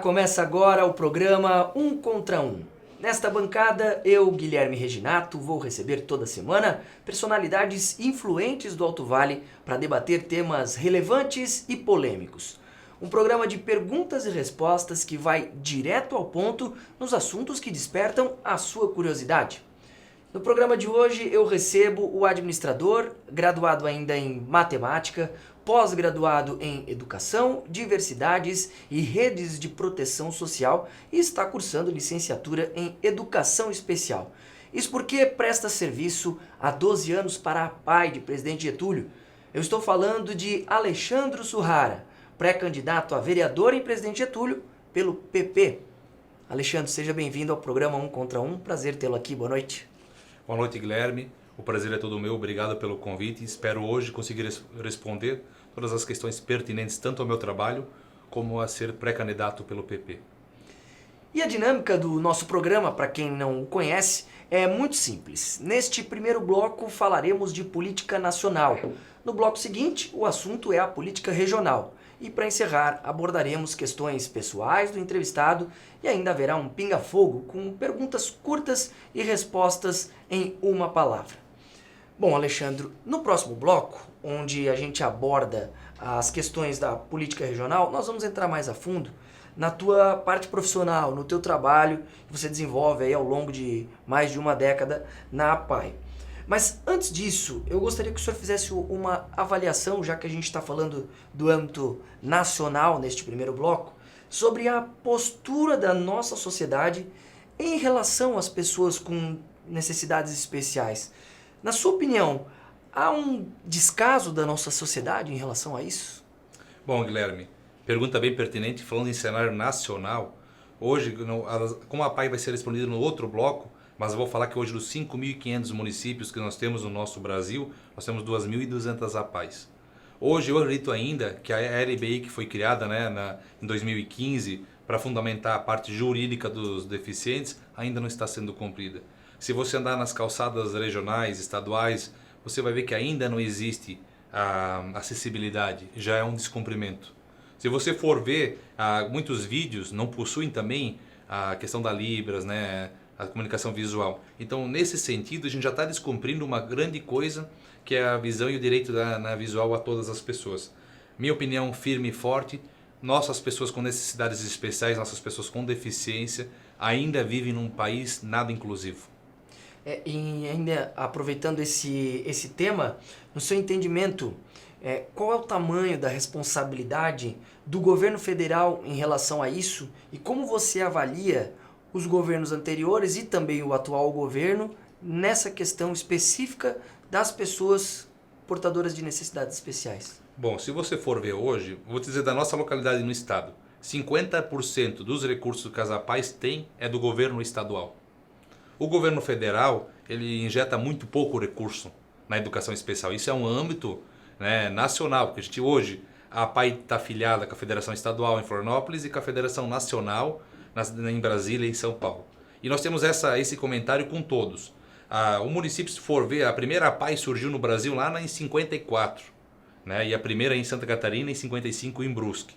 começa agora o programa Um Contra Um. Nesta bancada, eu, Guilherme Reginato, vou receber toda semana personalidades influentes do Alto Vale para debater temas relevantes e polêmicos. Um programa de perguntas e respostas que vai direto ao ponto nos assuntos que despertam a sua curiosidade. No programa de hoje eu recebo o administrador, graduado ainda em matemática, pós-graduado em educação, diversidades e redes de proteção social e está cursando licenciatura em educação especial. Isso porque presta serviço há 12 anos para a PAI de Presidente Getúlio. Eu estou falando de Alexandro Surrara, pré-candidato a vereador em Presidente Getúlio pelo PP. Alexandre, seja bem-vindo ao programa Um Contra Um. Prazer tê-lo aqui. Boa noite. Boa noite, Guilherme. O prazer é todo meu. Obrigado pelo convite. Espero hoje conseguir responder todas as questões pertinentes tanto ao meu trabalho como a ser pré-candidato pelo PP. E a dinâmica do nosso programa, para quem não o conhece, é muito simples. Neste primeiro bloco falaremos de política nacional. No bloco seguinte, o assunto é a política regional. E para encerrar, abordaremos questões pessoais do entrevistado e ainda haverá um pinga-fogo com perguntas curtas e respostas em uma palavra. Bom, Alexandre, no próximo bloco, onde a gente aborda as questões da política regional, nós vamos entrar mais a fundo na tua parte profissional, no teu trabalho que você desenvolve aí ao longo de mais de uma década na APAI. Mas antes disso, eu gostaria que o senhor fizesse uma avaliação, já que a gente está falando do âmbito nacional neste primeiro bloco, sobre a postura da nossa sociedade em relação às pessoas com necessidades especiais. Na sua opinião, há um descaso da nossa sociedade em relação a isso? Bom, Guilherme, pergunta bem pertinente. Falando em cenário nacional, hoje, como a PAI vai ser respondida no outro bloco, mas eu vou falar que hoje dos 5.500 municípios que nós temos no nosso Brasil, nós temos 2.200 APAIs. Hoje eu acredito ainda que a LBI que foi criada em 2015 para fundamentar a parte jurídica dos deficientes ainda não está sendo cumprida. Se você andar nas calçadas regionais, estaduais, você vai ver que ainda não existe a acessibilidade, já é um descumprimento. Se você for ver, muitos vídeos não possuem também a questão da Libras, a comunicação visual. Então, nesse sentido, a gente já está descumprindo uma grande coisa, que é a visão e o direito na visual a todas as pessoas. Minha opinião firme e forte, nossas pessoas com necessidades especiais, nossas pessoas com deficiência, ainda vivem num país nada inclusivo. E ainda aproveitando esse tema, no seu entendimento, qual é o tamanho da responsabilidade do governo federal em relação a isso e como você avalia os governos anteriores e também o atual governo nessa questão específica das pessoas portadoras de necessidades especiais? Bom, se você for ver hoje, vou dizer da nossa localidade no estado, 50% dos recursos que as APAIs têm é do governo estadual. O governo federal, ele injeta muito pouco recurso na educação especial. Isso é um âmbito nacional, porque a gente hoje, a APAI está afiliada com a Federação Estadual em Florianópolis e com a Federação Nacional em Brasília e em São Paulo. E nós temos esse comentário com todos. O município, se for ver, a primeira APAI surgiu no Brasil lá em 54, e a primeira em Santa Catarina em 55 em Brusque.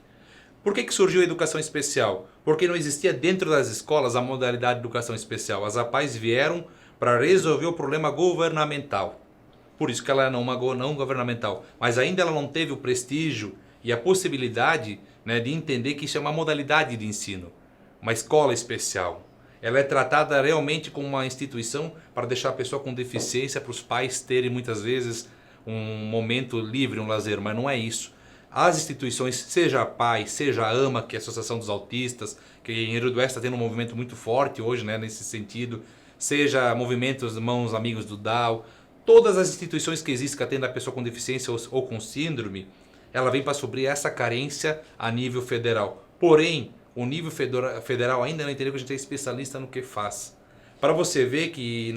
Por que surgiu a educação especial? Porque não existia dentro das escolas a modalidade de educação especial. As APAIs vieram para resolver o problema governamental. Por isso que ela é não governamental. Mas ainda ela não teve o prestígio e a possibilidade de entender que isso é uma modalidade de ensino. Uma escola especial. Ela é tratada realmente como uma instituição para deixar a pessoa com deficiência, para os pais terem muitas vezes um momento livre, um lazer, mas não é isso. As instituições, seja a PAI, seja a AMA, que é a Associação dos Autistas, que em Rio do Oeste está tendo um movimento muito forte hoje nesse sentido, seja movimentos Mãos Amigos do Down, todas as instituições que existem que atendem a pessoa com deficiência ou com síndrome, ela vem para suprir essa carência a nível federal. Porém, o nível federal ainda não entendeu que a gente é especialista no que faz. Para você ver que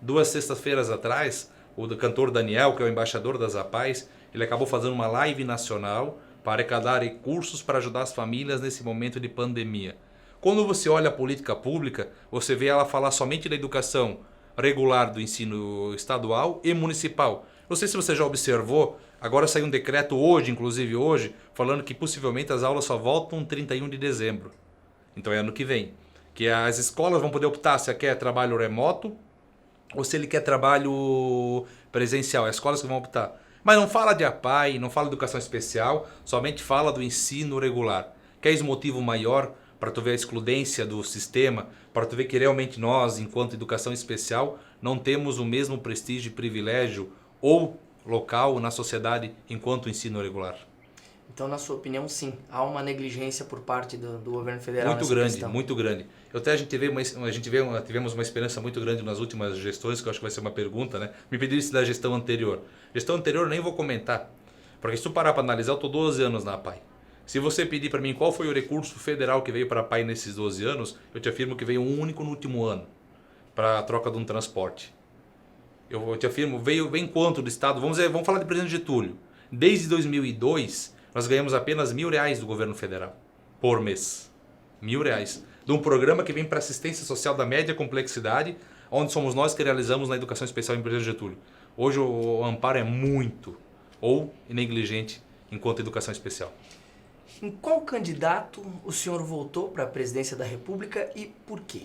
2 sextas-feiras atrás, o cantor Daniel, que é o embaixador das APAIs, ele acabou fazendo uma live nacional para arrecadar recursos para ajudar as famílias nesse momento de pandemia. Quando você olha a política pública, você vê ela falar somente da educação regular do ensino estadual e municipal. Não sei se você já observou, agora saiu um decreto hoje, inclusive hoje, falando que possivelmente as aulas só voltam 31 de dezembro. Então é ano que vem. Que as escolas vão poder optar se quer trabalho remoto ou se ele quer trabalho presencial. As escolas que vão optar. Mas não fala de APAE, não fala de educação especial, somente fala do ensino regular. Queres motivo maior para tu ver a excludência do sistema, para tu ver que realmente nós, enquanto educação especial, não temos o mesmo prestígio e privilégio ou local na sociedade enquanto ensino regular? Então, na sua opinião, sim, há uma negligência por parte do governo federal Muito nessa grande, questão. muito grande. Tivemos uma esperança muito grande nas últimas gestões, que eu acho que vai ser uma pergunta, né? Me pediram isso da gestão anterior. Gestão anterior eu nem vou comentar, porque se tu parar para analisar, eu estou 12 anos na APAE. Se você pedir para mim qual foi o recurso federal que veio para a APAE nesses 12 anos, eu te afirmo que veio um único no último ano, para a troca de um transporte. Eu te afirmo, vem quanto do Estado? Vamos falar de Presidente Getúlio. Desde 2002, nós ganhamos apenas R$1.000 do governo federal, por mês. R$1.000. De um programa que vem para assistência social da média complexidade, onde somos nós que realizamos na educação especial em Presidente Getúlio. Hoje o amparo é muito ou negligente enquanto educação especial. Em qual candidato o senhor votou para a presidência da República e por quê?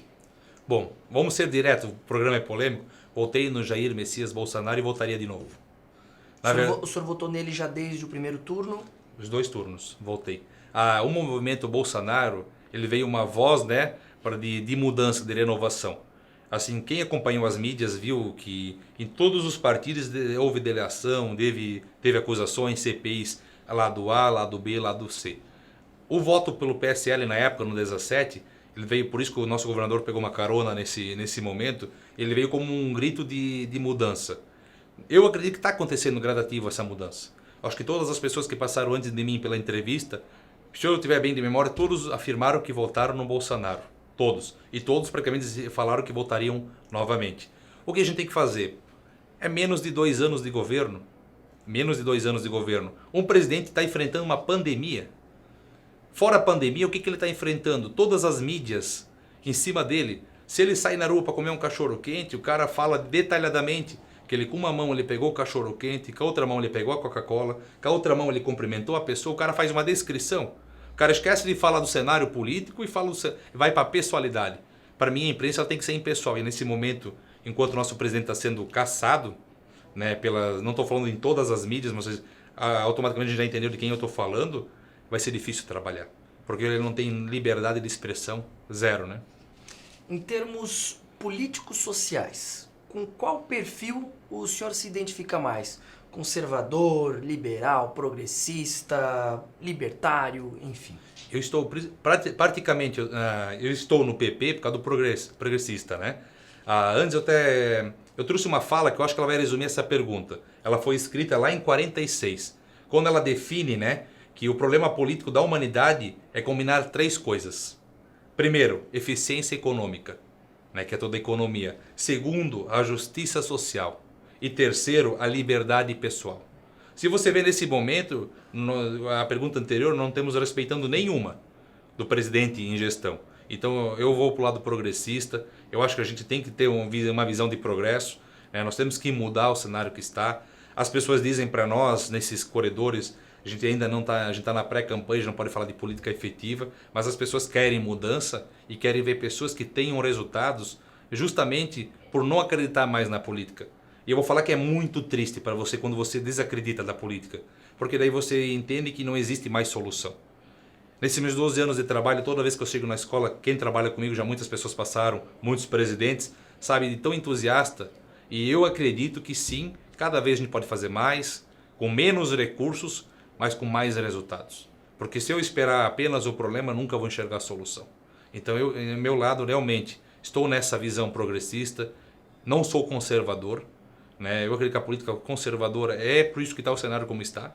Bom, vamos ser direto, o programa é polêmico. Voltei no Jair Messias Bolsonaro e voltaria de novo. O senhor votou nele já desde o primeiro turno? Os 2 turnos, voltei. O movimento Bolsonaro, ele veio uma voz, né, de mudança, de renovação. Assim, quem acompanhou as mídias viu que em todos os partidos houve delação, teve acusações, CPIs, lado A, lado B, lado C. O voto pelo PSL na época, no 17, ele veio, por isso que o nosso governador pegou uma carona nesse momento, ele veio como um grito de mudança. Eu acredito que está acontecendo gradativo essa mudança. Acho que todas as pessoas que passaram antes de mim pela entrevista, se eu estiver bem de memória, todos afirmaram que votaram no Bolsonaro. Todos. E todos praticamente falaram que votariam novamente. O que a gente tem que fazer? É menos de 2 anos de governo. Menos de 2 anos de governo. Um presidente está enfrentando uma pandemia. Fora a pandemia, o que ele está enfrentando? Todas as mídias em cima dele. Se ele sai na rua para comer um cachorro quente, o cara fala detalhadamente que ele com uma mão ele pegou o cachorro quente, com a outra mão ele pegou a Coca-Cola, com a outra mão ele cumprimentou a pessoa, o cara faz uma descrição. O cara esquece de falar do cenário político e vai para a pessoalidade. Para mim a imprensa ela tem que ser impessoal e nesse momento, enquanto o nosso presidente está sendo caçado, né, não estou falando em todas as mídias, mas automaticamente a gente já entendeu de quem eu estou falando, vai ser difícil trabalhar. Porque ele não tem liberdade de expressão, zero, né? Em termos políticos sociais, com qual perfil o senhor se identifica mais? Conservador, liberal, progressista, libertário, enfim. Eu estou praticamente eu estou no PP por causa do progressista, né? Antes eu trouxe uma fala que eu acho que ela vai resumir essa pergunta. Ela foi escrita lá em 46, quando ela define, né, que o problema político da humanidade é combinar 3 coisas. Primeiro, eficiência econômica, né, que é toda a economia. Segundo, a justiça social. E terceiro, a liberdade pessoal. Se você vê nesse momento, a pergunta anterior, não estamos respeitando nenhuma do presidente em gestão. Então eu vou para o lado progressista, eu acho que a gente tem que ter uma visão de progresso, né? Nós temos que mudar o cenário que está. As pessoas dizem para nós, nesses corredores, a gente ainda não está, a gente está na pré-campanha, a gente não pode falar de política efetiva, mas as pessoas querem mudança e querem ver pessoas que tenham resultados justamente por não acreditar mais na política. E eu vou falar que é muito triste para você quando você desacredita da política, porque daí você entende que não existe mais solução. Nesses meus 12 anos de trabalho, toda vez que eu chego na escola, quem trabalha comigo, já muitas pessoas passaram, muitos presidentes, sabe, de tão entusiasta. E eu acredito que sim, cada vez a gente pode fazer mais, com menos recursos, mas com mais resultados. Porque se eu esperar apenas o problema, nunca vou enxergar a solução. Então eu, do meu lado, realmente, estou nessa visão progressista, não sou conservador, né? Eu acredito que a política conservadora é por isso que está o cenário como está.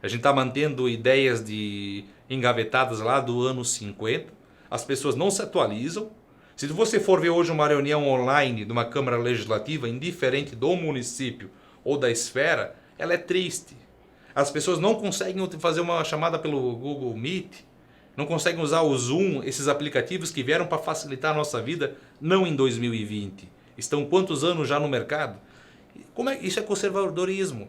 A gente está mantendo ideias engavetadas lá do ano 50. As pessoas não se atualizam. Se você for ver hoje uma reunião online de uma Câmara Legislativa, indiferente do município ou da esfera, ela é triste. As pessoas não conseguem fazer uma chamada pelo Google Meet, não conseguem usar o Zoom, esses aplicativos que vieram para facilitar a nossa vida, não em 2020. Estão quantos anos já no mercado? Isso é conservadorismo.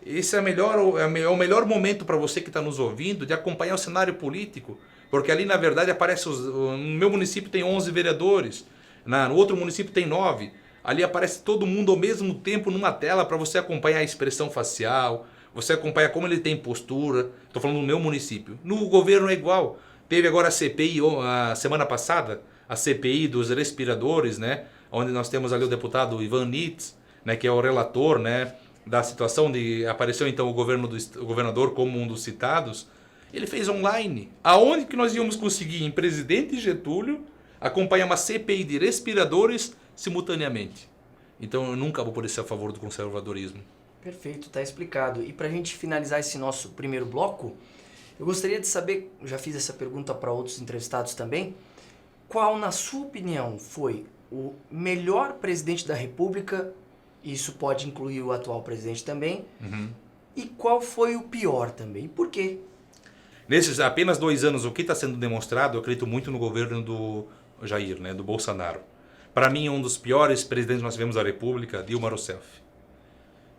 Esse é o melhor momento para você que está nos ouvindo de acompanhar o cenário político, Porque ali, na verdade, aparece... no meu município tem 11 vereadores, no outro município tem 9. Ali aparece todo mundo ao mesmo tempo numa tela para você acompanhar a expressão facial, você acompanha como ele tem postura. Estou falando do meu município. No governo é igual. Teve agora a CPI, a semana passada, a CPI dos respiradores, né? Onde nós temos ali o deputado Ivan Nitz, né? Que é o relator, né? Da situação de... Apareceu então o governador como um dos citados. Ele fez online. Aonde que nós íamos conseguir, em Presidente Getúlio, acompanhar uma CPI de respiradores simultaneamente? Então eu nunca vou poder ser a favor do conservadorismo. Perfeito, está explicado. E para a gente finalizar esse nosso primeiro bloco, eu gostaria de saber, já fiz essa pergunta para outros entrevistados também, qual, na sua opinião, foi o melhor presidente da República, isso pode incluir o atual presidente também, e qual foi o pior também? Por quê? Nesses apenas 2 anos, o que está sendo demonstrado, eu acredito muito no governo do Jair, né, do Bolsonaro. Para mim, um dos piores presidentes que nós tivemos da República, Dilma Rousseff.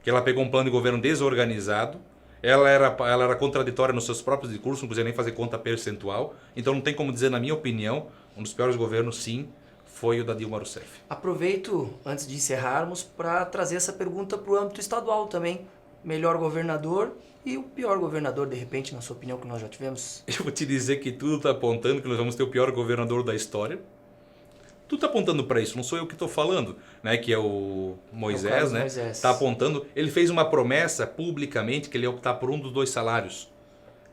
Que ela pegou um plano de governo desorganizado, ela era contraditória nos seus próprios discursos, não conseguia nem fazer conta percentual. Então não tem como dizer, na minha opinião, um dos piores governos, sim, foi o da Dilma Rousseff. Aproveito, antes de encerrarmos, para trazer essa pergunta para o âmbito estadual também. Melhor governador e o pior governador, de repente, na sua opinião, que nós já tivemos? Eu vou te dizer que tudo está apontando que nós vamos ter o pior governador da história. Tudo está apontando para isso, não sou eu que estou falando, né? Que é o Moisés, né? Está apontando. Ele fez uma promessa publicamente que ele ia optar por um dos 2 salários.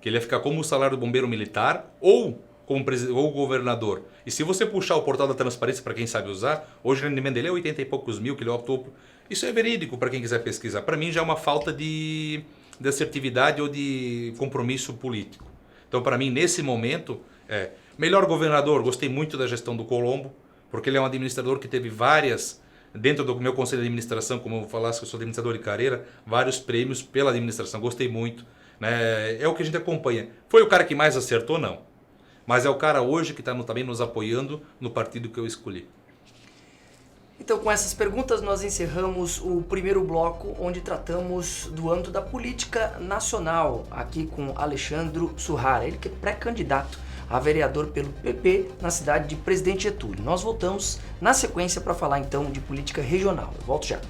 Que ele ia ficar como o salário do bombeiro militar ou como ou governador. E se você puxar o portal da transparência para quem sabe usar, hoje o rendimento dele é 80 e poucos mil que ele optou por... Isso é verídico para quem quiser pesquisar. Para mim já é uma falta de assertividade ou de compromisso político. Então para mim nesse momento, melhor governador, gostei muito da gestão do Colombo, porque ele é um administrador que teve várias, dentro do meu conselho de administração, como eu falasse que eu sou administrador de carreira, vários prêmios pela administração, gostei muito. Né? É o que a gente acompanha. Foi o cara que mais acertou? Não. Mas é o cara hoje que está também nos apoiando no partido que eu escolhi. Então, com essas perguntas, nós encerramos o primeiro bloco, onde tratamos do âmbito da política nacional, aqui com Alexandro Surrara, ele que é pré-candidato a vereador pelo PP na cidade de Presidente Getúlio. Nós voltamos na sequência para falar então de política regional. Eu volto já.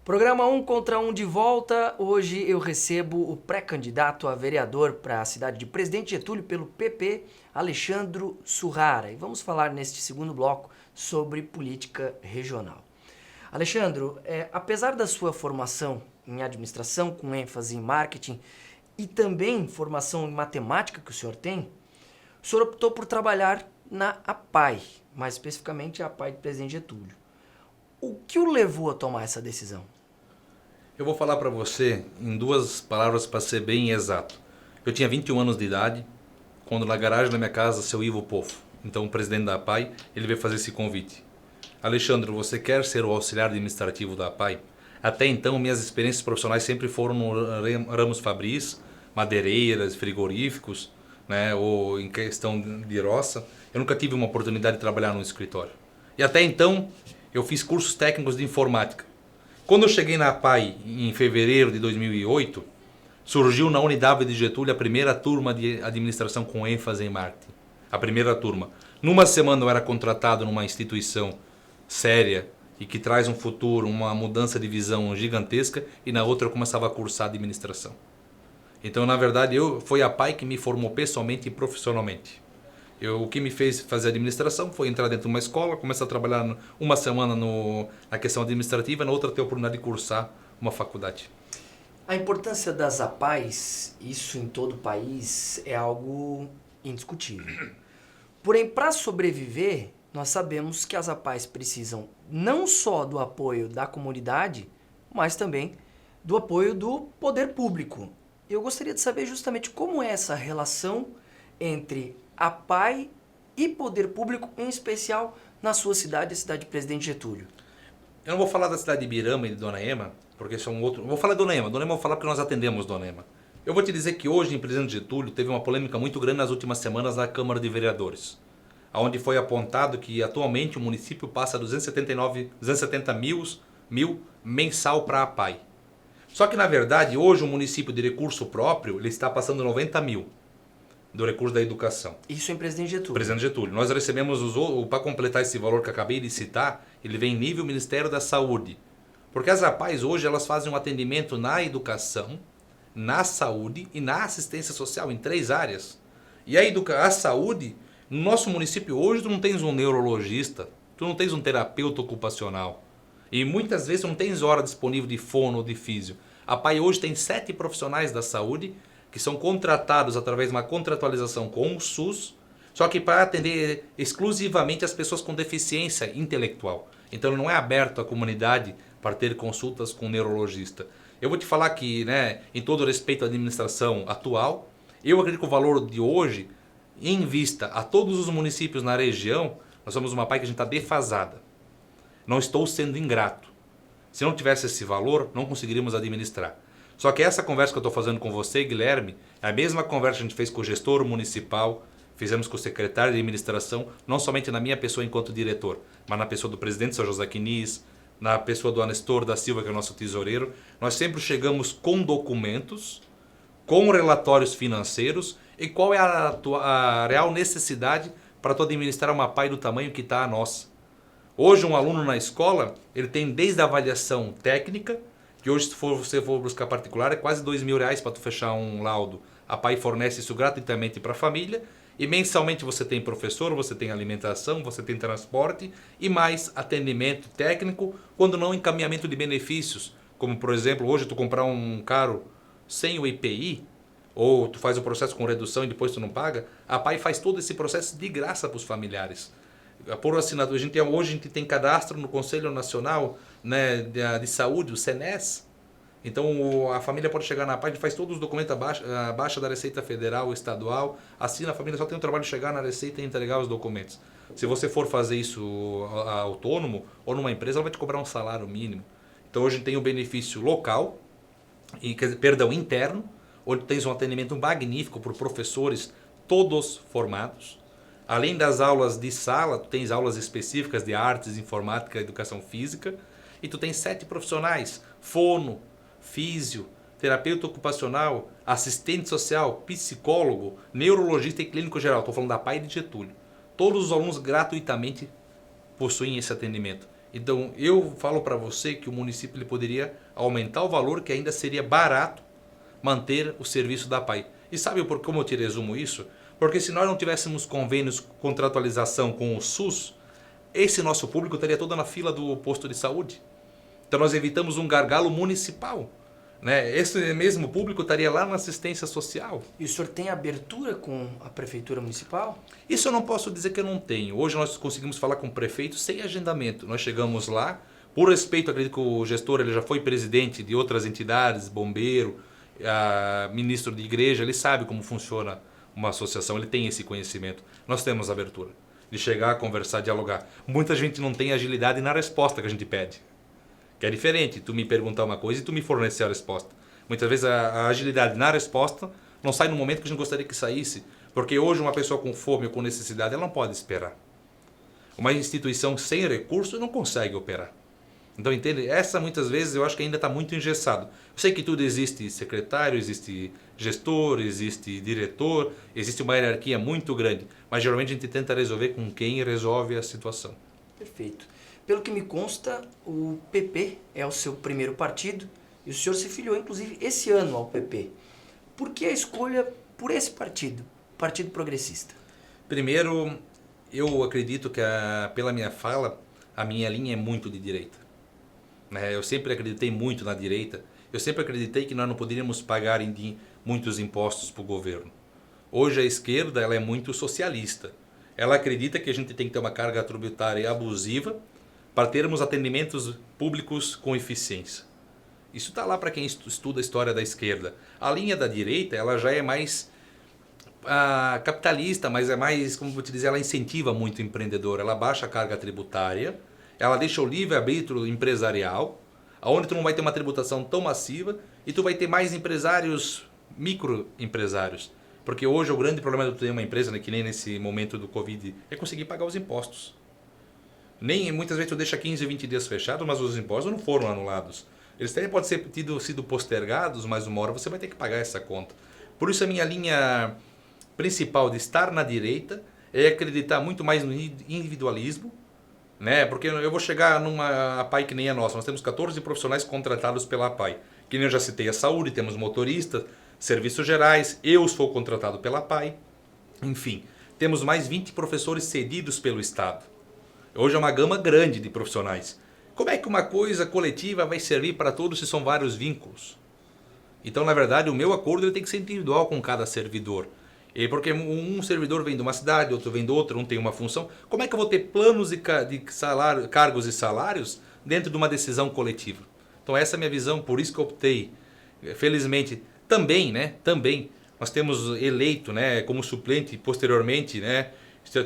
Programa 1 contra 1 de volta. Hoje eu recebo o pré-candidato a vereador para a cidade de Presidente Getúlio pelo PP, Alexandro Surrara. E vamos falar neste segundo bloco sobre política regional. Alexandro, apesar da sua formação em administração, com ênfase em marketing, e também formação em matemática que o senhor tem, o senhor optou por trabalhar na APAI, mais especificamente a APAI de Presidente Getúlio. O que o levou a tomar essa decisão? Eu vou falar para você em 2 palavras para ser bem exato. Eu tinha 21 anos de idade, quando na garagem da minha casa, seu Ivo Poffo, então o presidente da APAI, ele veio fazer esse convite. Alexandre, você quer ser o auxiliar administrativo da APAI? Até então, minhas experiências profissionais sempre foram no ramos fabris, madeireiras, frigoríficos, né, ou em questão de roça. Eu nunca tive uma oportunidade de trabalhar no escritório. E até então, eu fiz cursos técnicos de informática. Quando eu cheguei na APAI em fevereiro de 2008, surgiu na Unidade de Getúlio a primeira turma de administração com ênfase em marketing. A primeira turma. Numa semana eu era contratado numa instituição séria e que traz um futuro, uma mudança de visão gigantesca, e na outra eu começava a cursar administração. Então, na verdade, foi a APAI que me formou pessoalmente e profissionalmente. O que me fez fazer administração foi entrar dentro de uma escola, começar a trabalhar uma semana na questão administrativa, na outra ter a oportunidade de cursar uma faculdade. A importância das APAIs, isso em todo o país, é algo indiscutível. Porém, para sobreviver, nós sabemos que as APAIs precisam não só do apoio da comunidade, mas também do apoio do poder público. Eu gostaria de saber justamente como é essa relação entre a PAI e poder público, em especial na sua cidade, a cidade de Presidente Getúlio? Eu não vou falar da cidade de Ibirama e de Dona Ema, porque são outro. Eu vou falar de Dona Ema. Dona Ema eu vou falar porque nós atendemos Dona Ema. Eu vou te dizer que hoje, em Presidente Getúlio, teve uma polêmica muito grande nas últimas semanas na Câmara de Vereadores, onde foi apontado que atualmente o município passa 270 mil mensal para a PAI. Só que na verdade hoje o município de recurso próprio ele está passando 90 mil do recurso da educação. Isso em Presidente Getúlio. Presidente Getúlio. Nós recebemos, para completar esse valor que eu acabei de citar, ele vem em nível Ministério da Saúde. Porque as APAIs hoje elas fazem um atendimento na educação, na saúde e na assistência social, em 3 áreas. E a saúde, no nosso município hoje, tu não tens um neurologista, tu não tens um terapeuta ocupacional. E muitas vezes tu não tens hora disponível de fono ou de físio. A PAI hoje tem 7 profissionais da saúde que são contratados através de uma contratualização com o SUS, só que para atender exclusivamente as pessoas com deficiência intelectual. Então ele não é aberto à comunidade para ter consultas com um neurologista. Eu vou te falar que, né, em todo respeito à administração atual, eu acredito que o valor de hoje, em vista a todos os municípios na região, nós somos uma PAI que a gente está defasada. Não estou sendo ingrato. Se não tivesse esse valor, não conseguiríamos administrar. Só que essa conversa que eu estou fazendo com você, Guilherme, é a mesma conversa que a gente fez com o gestor municipal, fizemos com o secretário de administração, não somente na minha pessoa enquanto diretor, mas na pessoa do presidente São José Quinis, na pessoa do Anestor da Silva, que é o nosso tesoureiro. Nós sempre chegamos com documentos, com relatórios financeiros e qual é a real necessidade para tu administrar uma PAI do tamanho que está a nossa. Hoje um aluno na escola, ele tem desde a avaliação técnica, que hoje se você for buscar particular é quase R$2.000 para tu fechar um laudo. A PAI fornece isso gratuitamente para a família e mensalmente você tem professor, você tem alimentação, você tem transporte e mais atendimento técnico, quando não encaminhamento de benefícios. Como por exemplo, hoje tu comprar um carro sem o IPI, ou tu faz o processo com redução e depois tu não paga, a PAI faz todo esse processo de graça para os familiares. Por assinatura, hoje a gente tem cadastro no Conselho Nacional, né, de Saúde, o CNES. Então a família pode chegar na PAI, a gente faz todos os documentos abaixo da Receita Federal, estadual, assina, a família só tem o trabalho de chegar na Receita e entregar os documentos. Se você for fazer isso autônomo ou numa empresa, ela vai te cobrar um salário mínimo. Então hoje a gente tem o benefício local, interno, onde tens um atendimento magnífico por professores todos formados. Além das aulas de sala, tu tens aulas específicas de artes, informática, educação física. E tu tens 7 profissionais, fono, físio, terapeuta ocupacional, assistente social, psicólogo, neurologista e clínico geral. Estou falando da PAI de Getúlio. Todos os alunos gratuitamente possuem esse atendimento. Então eu falo para você que o município ele poderia aumentar o valor, que ainda seria barato manter o serviço da PAI. E sabe por como eu te resumo isso? Porque se nós não tivéssemos convênios, contratualização com o SUS, esse nosso público estaria todo na fila do posto de saúde. Então nós evitamos um gargalo municipal, né? Esse mesmo público estaria lá na assistência social. E o senhor tem abertura com a prefeitura municipal? Isso eu não posso dizer que eu não tenho. Hoje nós conseguimos falar com o prefeito sem agendamento. Nós chegamos lá, por respeito, acredito que o gestor ele já foi presidente de outras entidades, bombeiro, ministro de igreja, ele sabe como funciona uma associação, ele tem esse conhecimento. Nós temos abertura de chegar, conversar, dialogar. Muita gente não tem agilidade na resposta que a gente pede. Que é diferente, tu me perguntar uma coisa e tu me fornecer a resposta. Muitas vezes a agilidade na resposta não sai no momento que a gente gostaria que saísse, porque hoje uma pessoa com fome ou com necessidade, ela não pode esperar. Uma instituição sem recurso não consegue operar. Então, entende? Essa muitas vezes eu acho que ainda está muito engessado. Eu sei que tudo existe secretário, existe gestor, existe diretor, existe uma hierarquia muito grande, mas geralmente a gente tenta resolver com quem resolve a situação. Perfeito. Pelo que me consta, o PP é o seu primeiro partido e o senhor se filiou, inclusive, esse ano ao PP. Por que a escolha por esse partido, Partido Progressista? Primeiro, eu acredito que pela minha fala, a minha linha é muito de direita. Eu sempre acreditei muito na direita. Eu sempre acreditei que nós não poderíamos pagar muitos impostos para o governo. Hoje a esquerda ela é muito socialista. Ela acredita que a gente tem que ter uma carga tributária abusiva para termos atendimentos públicos com eficiência. Isso está lá para quem estuda a história da esquerda. A linha da direita ela já é mais capitalista, mas é mais, como vou te dizer, ela incentiva muito o empreendedor. Ela baixa a carga tributária, ela deixa o livre-arbítrio empresarial, onde tu não vai ter uma tributação tão massiva e tu vai ter mais empresários, microempresários. Porque hoje o grande problema de tu ter uma empresa, né, que nem nesse momento do Covid, é conseguir pagar os impostos. Muitas vezes tu deixa 15, 20 dias fechado, mas os impostos não foram anulados. Eles até podem ser sido postergados, mas uma hora você vai ter que pagar essa conta. Por isso a minha linha principal de estar na direita é acreditar muito mais no individualismo, né? Porque eu vou chegar numa APAI que nem a nossa. Nós temos 14 profissionais contratados pela APAI. Que nem eu já citei a saúde, temos motoristas, serviços gerais, eu sou contratado pela APAI. Enfim, temos mais 20 professores cedidos pelo Estado. Hoje é uma gama grande de profissionais. Como é que uma coisa coletiva vai servir para todos se são vários vínculos? Então, na verdade, o meu acordo ele tem que ser individual com cada servidor. E porque um servidor vem de uma cidade, outro vem de outra, um tem uma função. Como é que eu vou ter planos de salário, cargos e salários dentro de uma decisão coletiva? Então, essa é a minha visão, por isso que eu optei. Felizmente, também, nós temos eleito, né, como suplente posteriormente, né,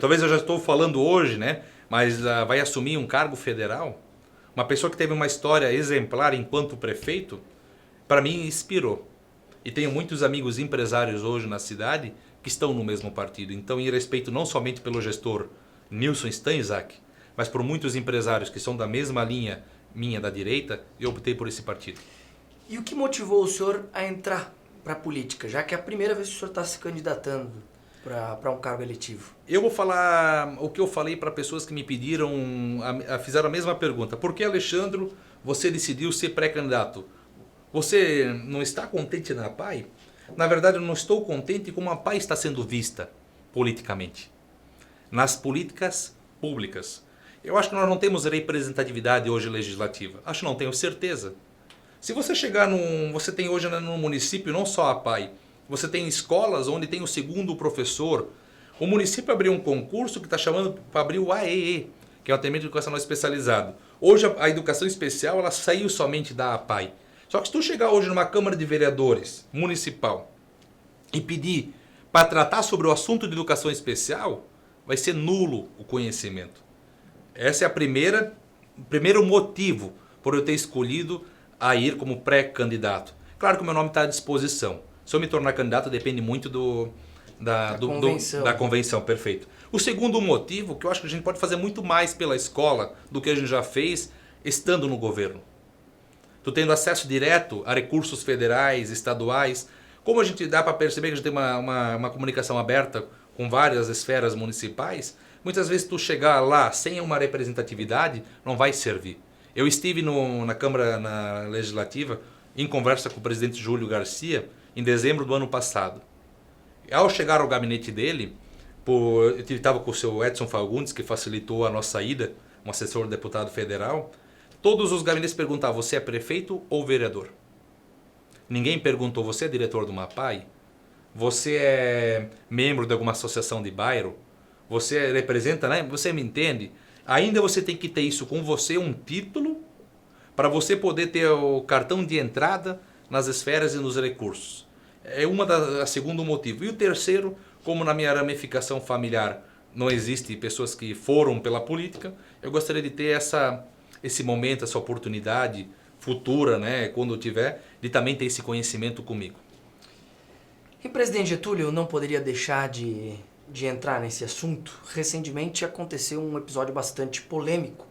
talvez eu já estou falando hoje, né, mas vai assumir um cargo federal. Uma pessoa que teve uma história exemplar enquanto prefeito, para mim inspirou. E tenho muitos amigos empresários hoje na cidade que estão no mesmo partido. Então, em respeito não somente pelo gestor Nilson Stanzak, mas por muitos empresários que são da mesma linha minha da direita, eu optei por esse partido. E o que motivou o senhor a entrar para a política, já que é a primeira vez que o senhor está se candidatando para um cargo eletivo? Eu vou falar o que eu falei para pessoas que me pediram, fizeram a mesma pergunta. Por que, Alexandro, você decidiu ser pré-candidato? Você não está contente na APAI? Na verdade, eu não estou contente como a APAI está sendo vista politicamente. Nas políticas públicas. Eu acho que nós não temos representatividade hoje legislativa. Acho que não, tenho certeza. Se você chegar você tem hoje no município não só a APAI, você tem escolas onde tem o segundo professor. O município abriu um concurso que está chamando para abrir o AEE, que é o Atendimento Educacional Especializado. Hoje a educação especial ela saiu somente da APAI. Só que se tu chegar hoje numa Câmara de Vereadores municipal e pedir para tratar sobre o assunto de educação especial, vai ser nulo o conhecimento. Esse é o primeiro motivo por eu ter escolhido a ir como pré-candidato. Claro que o meu nome está à disposição. Se eu me tornar candidato depende muito da convenção, perfeito. O segundo motivo, que eu acho que a gente pode fazer muito mais pela escola do que a gente já fez estando no governo. Tu tendo acesso direto a recursos federais, estaduais, como a gente dá para perceber que a gente tem uma comunicação aberta com várias esferas municipais, muitas vezes tu chegar lá sem uma representatividade não vai servir. Eu estive na Câmara Legislativa em conversa com o presidente Júlio Garcia em dezembro do ano passado. Ao chegar ao gabinete dele, ele estava com o seu Edson Fagundes, que facilitou a nossa ida, um assessor deputado federal. Todos os gabinetes perguntavam, você é prefeito ou vereador? Ninguém perguntou, você é diretor de uma APAI? Você é membro de alguma associação de bairro? Você representa, né? Você me entende? Ainda você tem que ter isso com você, um título, para você poder ter o cartão de entrada nas esferas e nos recursos. É segundo motivo. E o terceiro, como na minha ramificação familiar não existe pessoas que foram pela política, eu gostaria de ter esse momento, essa oportunidade futura, né, quando eu tiver, de também ter esse conhecimento comigo. E presidente Getúlio, eu não poderia deixar de entrar nesse assunto. Recentemente aconteceu um episódio bastante polêmico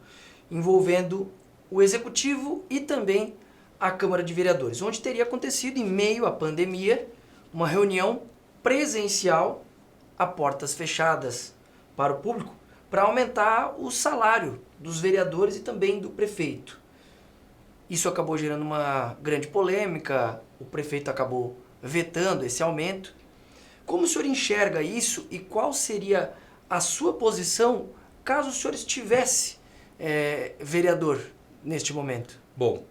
envolvendo o Executivo e também a Câmara de Vereadores, onde teria acontecido, em meio à pandemia, uma reunião presencial a portas fechadas para o público para aumentar o salário dos vereadores e também do prefeito. Isso acabou gerando uma grande polêmica, o prefeito acabou vetando esse aumento. Como o senhor enxerga isso e qual seria a sua posição caso o senhor estivesse vereador neste momento? Bom,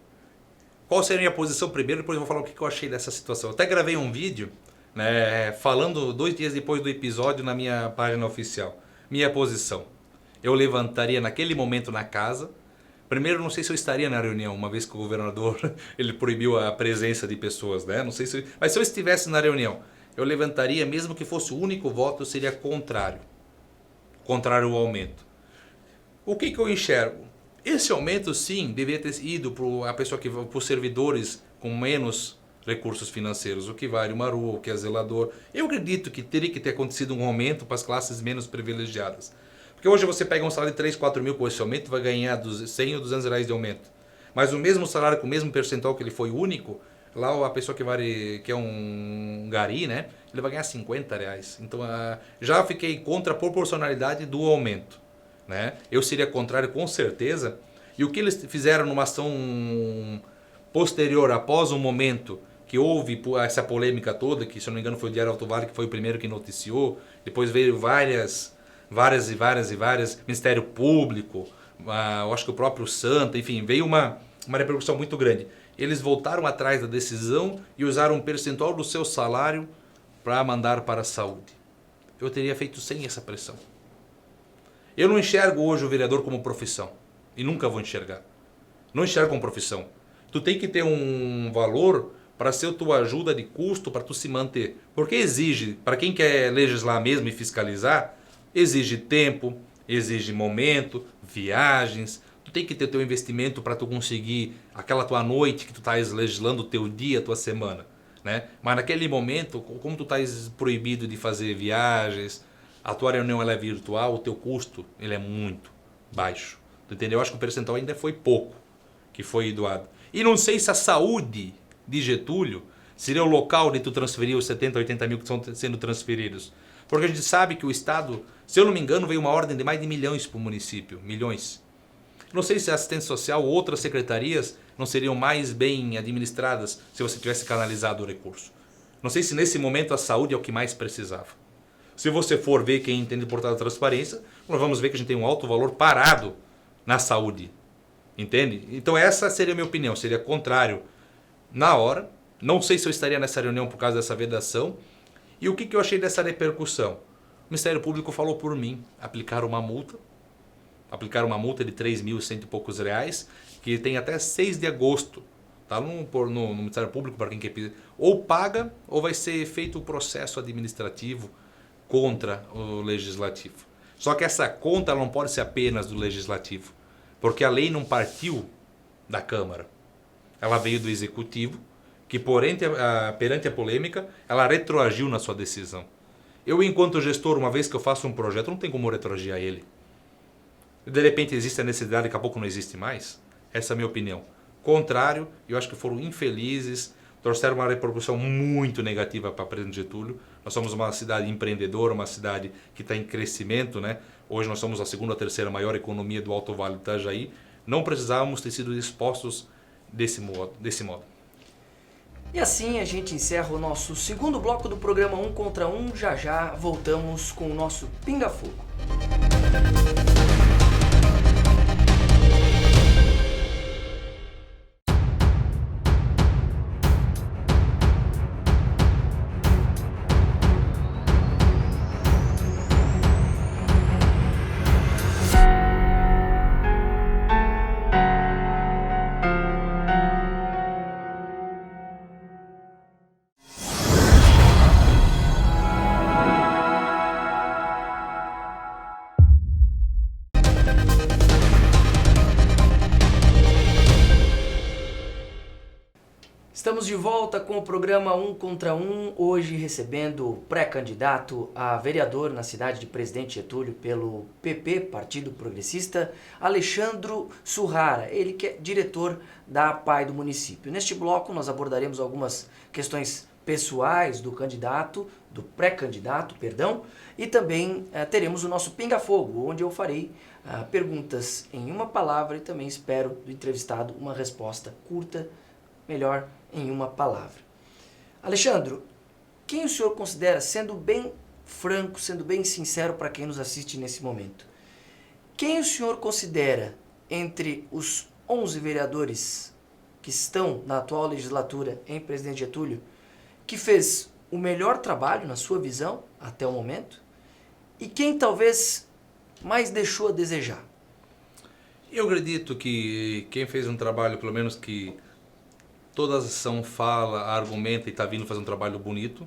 qual seria a minha posição primeiro, depois eu vou falar o que eu achei dessa situação. Eu até gravei um vídeo, né, falando 2 dias depois do episódio na minha página oficial. Minha posição. Eu levantaria naquele momento na casa. Primeiro, não sei se eu estaria na reunião, uma vez que o governador ele proibiu a presença de pessoas, né? Não sei mas se eu estivesse na reunião, eu levantaria, mesmo que fosse o único voto, seria contrário ao aumento. O que eu enxergo? Esse aumento, sim, deveria ter ido para os servidores com menos recursos financeiros, o que vale uma rua, o que é zelador. Eu acredito que teria que ter acontecido um aumento para as classes menos privilegiadas. Porque hoje você pega um salário de 3, 4 mil com esse aumento, vai ganhar 100 ou 200 reais de aumento. Mas o mesmo salário com o mesmo percentual que ele foi único, lá a pessoa que é um gari, né, ele vai ganhar 50 reais. Então já fiquei contra a proporcionalidade do aumento. Né? Eu seria contrário com certeza. E o que eles fizeram numa ação posterior, após o momento que houve essa polêmica toda, que se eu não me engano foi o Diário Alto Vale que foi o primeiro que noticiou, depois veio várias, Ministério Público, eu acho que o próprio Santa, enfim, veio uma repercussão muito grande. Eles voltaram atrás da decisão e usaram um percentual do seu salário para mandar para a saúde. Eu teria feito sem essa pressão. Eu não enxergo hoje o vereador como profissão. E nunca vou enxergar. Não enxergo como profissão. Tu tem que ter um valor para ser a tua ajuda de custo para tu se manter. Porque exige, para quem quer legislar mesmo e fiscalizar, exige tempo, exige momento, viagens. Tu tem que ter teu investimento para tu conseguir aquela tua noite que tu estás legislando o teu dia, a tua semana. Né? Mas naquele momento, como tu estás proibido de fazer viagens, a tua reunião ela é virtual, o teu custo ele é muito baixo. Tu entendeu? Eu acho que o percentual ainda foi pouco que foi doado. E não sei se a saúde de Getúlio seria o local onde tu transferir os 70, 80 mil que estão sendo transferidos. Porque a gente sabe que o Estado, se eu não me engano, veio uma ordem de mais de milhões para o município. Milhões. Não sei se a assistência social ou outras secretarias não seriam mais bem administradas se você tivesse canalizado o recurso. Não sei se nesse momento a saúde é o que mais precisava. Se você for ver quem entende o portal da transparência, nós vamos ver que a gente tem um alto valor parado na saúde. Entende? Então essa seria a minha opinião, seria contrário na hora. Não sei se eu estaria nessa reunião por causa dessa vedação. E o que eu achei dessa repercussão? O Ministério Público falou por mim, aplicaram uma multa de 3.100 e poucos reais, que tem até 6 de agosto. Tá no Ministério Público para quem quer pedir. Ou paga ou vai ser feito o processo administrativo contra o legislativo. Só que essa conta não pode ser apenas do legislativo, porque a lei não partiu da Câmara. Ela veio do executivo, que perante a polêmica, ela retroagiu na sua decisão. Eu, enquanto gestor, uma vez que eu faço um projeto, não tem como retroagir a ele. De repente existe a necessidade, daqui a pouco não existe mais. Essa é a minha opinião. Contrário, eu acho que foram infelizes, trouxeram uma repercussão muito negativa para Presidente Getúlio. Nós somos uma cidade empreendedora, uma cidade que está em crescimento, né? Hoje nós somos a segunda ou terceira maior economia do Alto Vale do Itajaí. Não precisávamos ter sido expostos desse modo. E assim a gente encerra o nosso segundo bloco do programa 1 contra 1. Já voltamos com o nosso Pinga Fogo. Estamos de volta com o programa 1 contra 1, hoje recebendo o pré-candidato a vereador na cidade de Presidente Getúlio pelo PP, Partido Progressista, Alexandro Surrara, ele que é diretor da APAI do município. Neste bloco nós abordaremos algumas questões pessoais do pré-candidato, e também teremos o nosso Pinga Fogo, onde eu farei perguntas em uma palavra e também espero do entrevistado uma resposta curta, melhor em uma palavra. Alexandro, quem o senhor considera, sendo bem franco, sendo bem sincero para quem nos assiste nesse momento, quem o senhor considera entre os 11 vereadores que estão na atual legislatura em Presidente Getúlio, que fez o melhor trabalho na sua visão até o momento, e quem talvez mais deixou a desejar? Eu acredito que quem fez um trabalho, pelo menos que toda a ação fala, argumenta e está vindo fazer um trabalho bonito,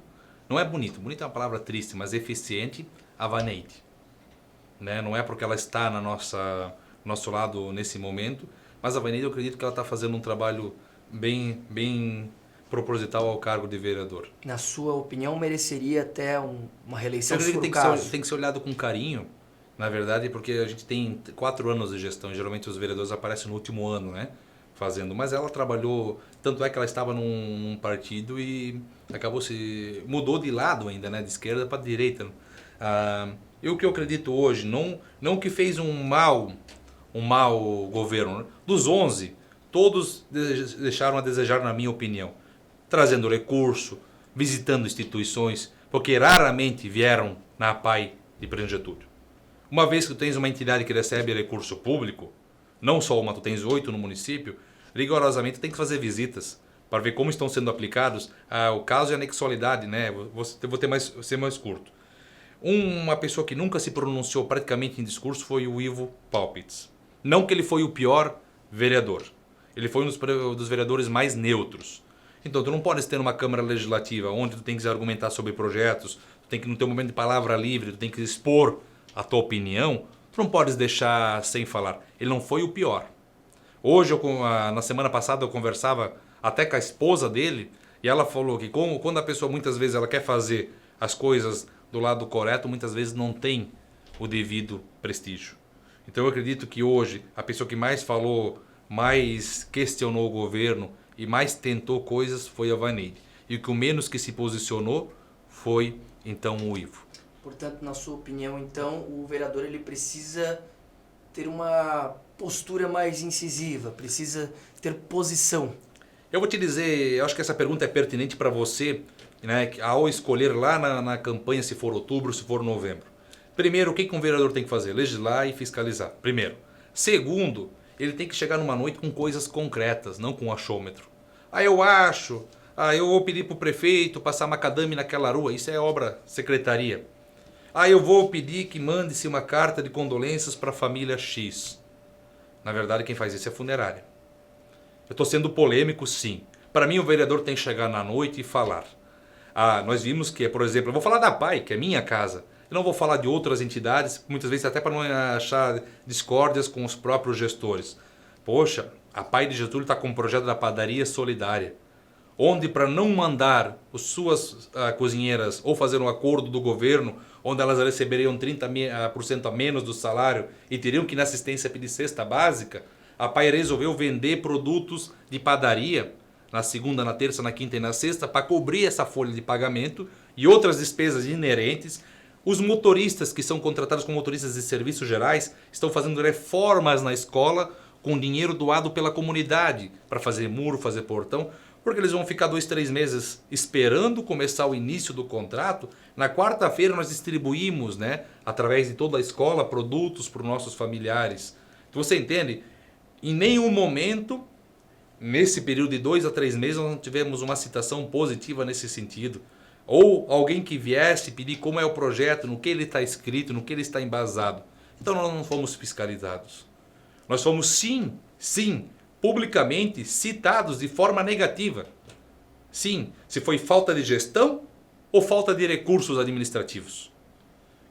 não é bonito, bonito é uma palavra triste, mas eficiente, a Vaneide. Né? Não é porque ela está no nosso lado nesse momento, mas a Vaneide eu acredito que ela está fazendo um trabalho bem proposital ao cargo de vereador. Na sua opinião, mereceria até uma reeleição? Eu acredito que tem que ser olhado com carinho, na verdade, porque a gente tem 4 anos de gestão, e geralmente os vereadores aparecem no último ano, né? Fazendo, mas ela trabalhou, tanto é que ela estava num partido e mudou de lado ainda, né? De esquerda para direita. E o que eu acredito hoje, não que fez um mau governo, né? Dos 11, todos deixaram a desejar, na minha opinião. Trazendo recurso, visitando instituições, porque raramente vieram na APAI de Presidente Getúlio. Uma vez que tu tens uma entidade que recebe recurso público, não só uma, tu tens 8 no município, rigorosamente tem que fazer visitas para ver como estão sendo aplicados. O caso é a anexualidade, né? Vou ser mais curto. Uma pessoa que nunca se pronunciou praticamente em discurso foi o Ivo Palpitz. Não que ele foi o pior vereador. Ele foi um dos vereadores mais neutros. Então, tu não podes ter uma Câmara Legislativa onde tu tem que argumentar sobre projetos, tu tem que, no teu momento de palavra livre, tu tem que expor a tua opinião, tu não podes deixar sem falar. Ele não foi o pior. Hoje, na semana passada, eu conversava até com a esposa dele e ela falou que quando a pessoa muitas vezes ela quer fazer as coisas do lado correto, muitas vezes não tem o devido prestígio. Então, eu acredito que hoje a pessoa que mais falou, mais questionou o governo e mais tentou coisas foi a Vaneide. E o que menos que se posicionou foi, então, o Ivo. Portanto, na sua opinião, então, o vereador ele precisa ter uma postura mais incisiva, precisa ter posição. Eu vou te dizer, eu acho que essa pergunta é pertinente para você, né, ao escolher lá na campanha, se for outubro, se for novembro. Primeiro, o que um vereador tem que fazer? Legislar e fiscalizar. Primeiro. Segundo, ele tem que chegar numa noite com coisas concretas, não com achômetro. Eu vou pedir para o prefeito passar macadame naquela rua, isso é obra secretaria. Eu vou pedir que mande-se uma carta de condolências para a família X. Na verdade, quem faz isso é a funerária. Eu estou sendo polêmico, sim. Para mim, o vereador tem que chegar na noite e falar. Nós vimos que, por exemplo, eu vou falar da PAI, que é minha casa. Eu não vou falar de outras entidades, muitas vezes até para não achar discórdias com os próprios gestores. Poxa, a PAI de Getúlio está com um projeto da padaria solidária, onde para não mandar as suas cozinheiras ou fazer um acordo do governo, onde elas receberiam 30% a menos do salário e teriam que ir na assistência pedir cesta básica, a PAI resolveu vender produtos de padaria na segunda, na terça, na quinta e na sexta para cobrir essa folha de pagamento e outras despesas inerentes. Os motoristas que são contratados como motoristas de serviços gerais estão fazendo reformas na escola com dinheiro doado pela comunidade para fazer muro, fazer portão, porque eles vão ficar 2, 3 meses esperando começar o início do contrato. Na quarta-feira nós distribuímos, né, através de toda a escola, produtos para os nossos familiares. Então você entende? Em nenhum momento, nesse período de 2 a 3 meses, nós não tivemos uma citação positiva nesse sentido. Ou alguém que viesse pedir como é o projeto, no que ele está escrito, no que ele está embasado. Então nós não fomos fiscalizados. Nós fomos sim, publicamente citados de forma negativa. Sim, se foi falta de gestão ou falta de recursos administrativos.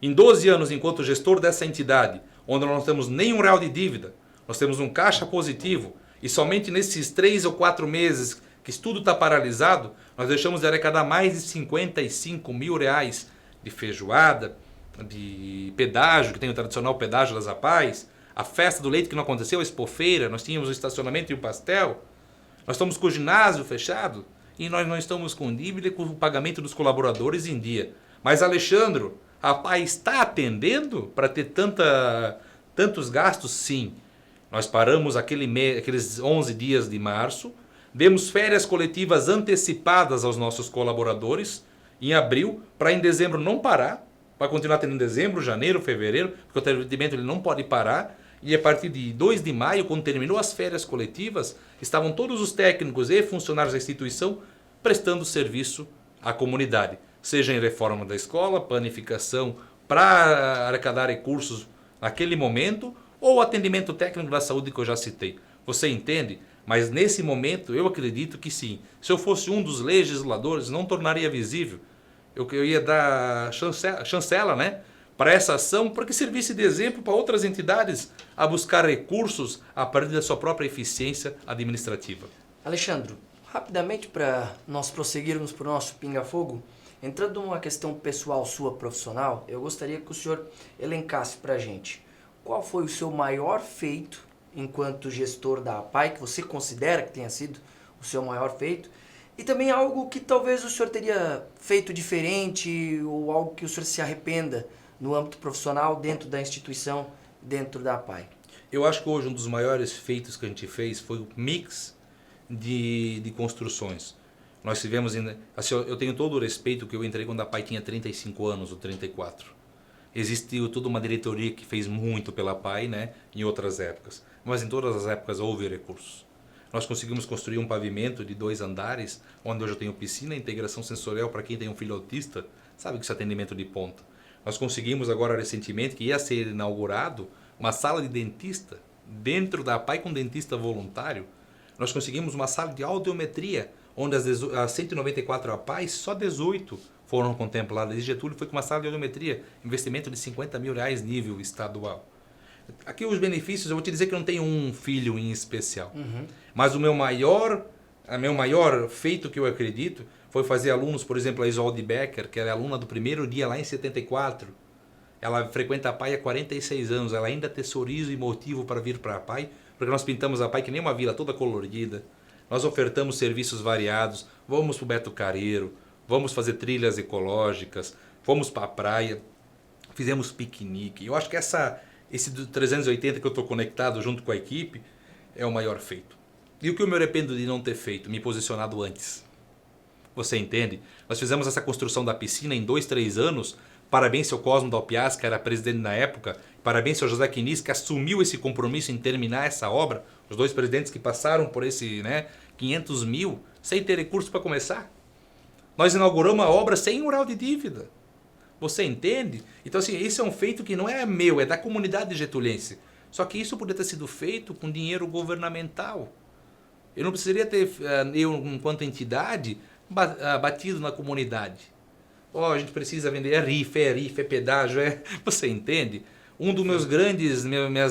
Em 12 anos, enquanto gestor dessa entidade, onde nós não temos nenhum real de dívida, nós temos um caixa positivo, e somente nesses 3 ou 4 meses que tudo está paralisado, nós deixamos de arrecadar mais de 55 mil reais de feijoada, de pedágio, que tem o tradicional pedágio das APAIs, a festa do leite que não aconteceu, a expofeira, nós tínhamos o estacionamento e o pastel, nós estamos com o ginásio fechado e nós não estamos com dívida e com o pagamento dos colaboradores em dia. Mas, Alexandre, a APAI está atendendo para ter tantos gastos? Sim. Nós paramos aqueles 11 dias de março, demos férias coletivas antecipadas aos nossos colaboradores em abril, para em dezembro não parar, para continuar tendo em dezembro, janeiro, fevereiro, porque o atendimento ele não pode parar. E a partir de 2 de maio, quando terminou as férias coletivas, estavam todos os técnicos e funcionários da instituição prestando serviço à comunidade, seja em reforma da escola, planificação para arrecadar recursos naquele momento, ou atendimento técnico da saúde que eu já citei. Você entende? Mas nesse momento eu acredito que sim. Se eu fosse um dos legisladores, não tornaria visível. eu ia dar chancela, né, para essa ação, para que servisse de exemplo para outras entidades a buscar recursos a partir da sua própria eficiência administrativa. Alexandre, rapidamente para nós prosseguirmos para o nosso pinga-fogo, entrando numa questão pessoal sua, profissional, eu gostaria que o senhor elencasse para a gente qual foi o seu maior feito enquanto gestor da APAI, que você considera que tenha sido o seu maior feito, e também algo que talvez o senhor teria feito diferente ou algo que o senhor se arrependa no âmbito profissional, dentro da instituição, dentro da APAI. Eu acho que hoje um dos maiores feitos que a gente fez foi o mix de construções. Nós tivemos, assim, eu tenho todo o respeito que eu entrei quando a APAI tinha 35 anos ou 34. Existiu toda uma diretoria que fez muito pela APAI, né, em outras épocas. Mas em todas as épocas houve recursos. Nós conseguimos construir um pavimento de 2 andares, onde hoje eu tenho piscina, integração sensorial para quem tem um filho autista, sabe que isso é atendimento de ponta. Nós conseguimos agora recentemente, que ia ser inaugurado, uma sala de dentista, dentro da APAI com dentista voluntário. Nós conseguimos uma sala de audiometria, onde as 194 APAIs, só 18 foram contempladas. E Getúlio foi com uma sala de audiometria, investimento de R$50 mil nível estadual. Aqui os benefícios, eu vou te dizer que eu não tenho um filho em especial. Mas o meu maior feito que eu acredito foi fazer alunos, por exemplo, a Isolde Becker, que era aluna do primeiro dia lá em 74. Ela frequenta a APAI há 46 anos, ela ainda tem sorriso e motivo para vir para a APAI, porque nós pintamos a APAI que nem uma vila toda colorida. Nós ofertamos serviços variados, vamos para o Beto Carreiro, vamos fazer trilhas ecológicas, fomos para a praia, fizemos piquenique. Eu acho que esse do 380 que eu estou conectado junto com a equipe é o maior feito. E o que eu me arrependo de não ter feito? Me posicionado antes. Você entende? Nós fizemos essa construção da piscina em 2, 3 anos. Parabéns ao Cosmo Dalpiaz, que era presidente na época. Parabéns ao José Quinis, que assumiu esse compromisso em terminar essa obra. Os 2 presidentes que passaram por esse 500 mil, sem ter recurso para começar. Nós inauguramos a obra sem mural de dívida. Você entende? Então, assim, esse é um feito que não é meu, é da comunidade getulense. Só que isso poderia ter sido feito com dinheiro governamental. Eu não precisaria ter, eu, enquanto entidade, batido na comunidade. A gente precisa vender, é rifa, é pedágio, Você entende? Um dos minhas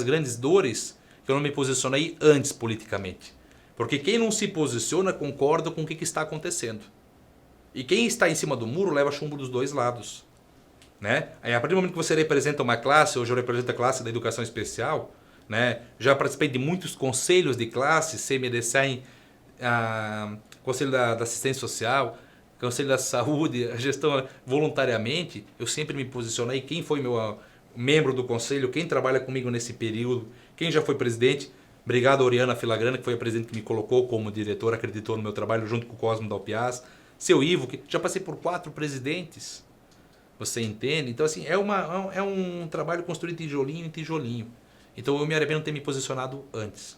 grandes dores, que eu não me posicionei antes politicamente. Porque quem não se posiciona concorda com o que está acontecendo. E quem está em cima do muro leva chumbo dos 2 lados. Né? Aí, a partir do momento que você representa uma classe, hoje eu represento a classe da educação especial, né? Já participei de muitos conselhos de classe, CMDC, Conselho da Assistência Social, Conselho da Saúde, a gestão voluntariamente, eu sempre me posicionei, quem foi meu membro do conselho, quem trabalha comigo nesse período, quem já foi presidente. Obrigado a Oriana Filagrana, que foi a presidente que me colocou como diretor, acreditou no meu trabalho junto com o Cosmo Dalpiaz. Seu Ivo, que já passei por 4 presidentes. Você entende? Então, assim, é um trabalho construído tijolinho em tijolinho. Então, eu me arrependo de ter me posicionado antes.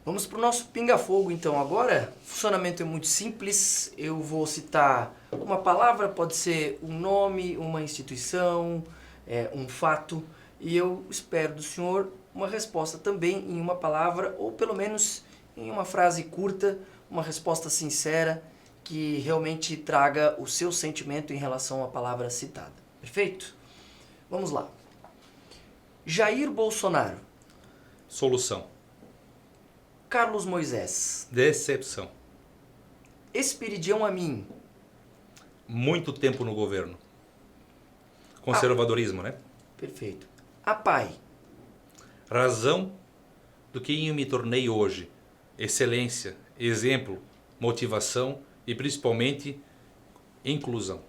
Vamos para o nosso pinga-fogo, então. Agora, o funcionamento é muito simples. Eu vou citar uma palavra, pode ser um nome, uma instituição, um fato. E eu espero do senhor uma resposta também em uma palavra, ou pelo menos em uma frase curta, uma resposta sincera, que realmente traga o seu sentimento em relação à palavra citada. Perfeito? Vamos lá. Jair Bolsonaro. Solução. Carlos Moisés. Decepção. Espiridião Amin. Muito tempo no governo. Conservadorismo, né? Perfeito. APAI. Razão do que eu me tornei hoje. Excelência, exemplo, motivação e principalmente inclusão.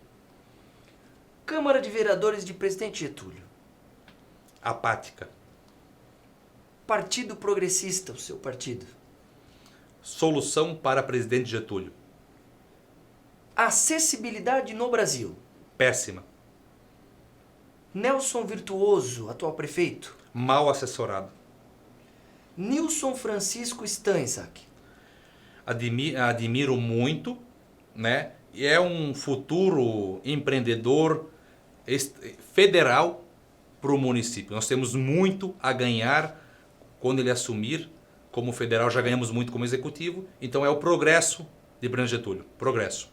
Câmara de Vereadores de Presidente Getúlio. Apática. Partido Progressista, o seu partido. Solução para presidente Getúlio. Acessibilidade no Brasil. Péssima. Nelson Virtuoso, atual prefeito. Mal assessorado. Nilson Francisco Stanzak. Admiro muito, né? E é um futuro empreendedor federal para o município. Nós temos muito a ganhar quando ele assumir como federal. Já ganhamos muito como executivo. Então é o progresso de Presidente Getúlio. Progresso.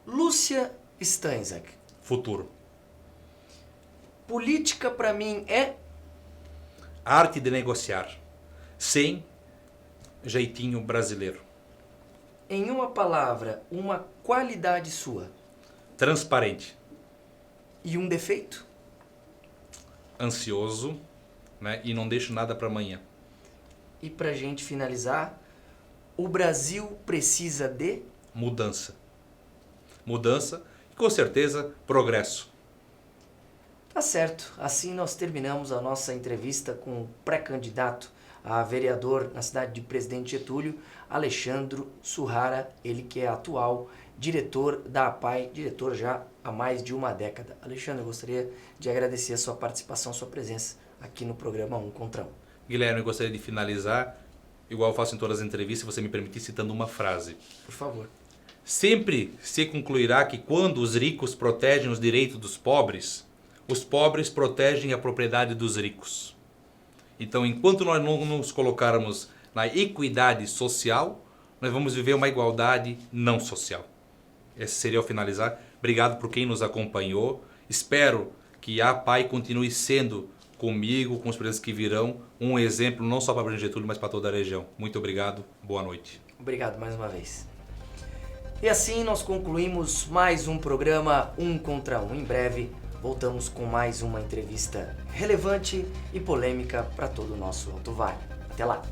Lúcia Steinzak. Futuro. Política para mim é Arte de negociar. Sem jeitinho brasileiro. em uma palavra, uma qualidade sua Transparente. e um defeito? Ansioso, né? E não deixo nada para amanhã. E pra gente finalizar, o Brasil precisa de Mudança. Mudança e com certeza progresso. Tá certo. Assim nós terminamos a nossa entrevista com o pré-candidato a vereador na cidade de Presidente Getúlio, Alexandro Surrara, ele que é atual diretor da APAI, diretor já há mais de uma década. Alexandre, eu gostaria de agradecer a sua participação, sua presença aqui no programa Um Contra Um. Guilherme, eu gostaria de finalizar, igual eu faço em todas as entrevistas, se você me permitir, citando uma frase. Por favor. Sempre se concluirá que quando os ricos protegem os direitos dos pobres, os pobres protegem a propriedade dos ricos. Então, enquanto nós não nos colocarmos na equidade social, nós vamos viver uma igualdade não social. Esse seria o finalizar. Obrigado por quem nos acompanhou. Espero que a APAI continue sendo, comigo, com os presidentes que virão, um exemplo não só para Presidente Getúlio, mas para toda a região. Muito obrigado. Boa noite. Obrigado mais uma vez. E assim nós concluímos mais um programa Um Contra Um. Em breve voltamos com mais uma entrevista relevante e polêmica para todo o nosso Alto Vale. Até lá!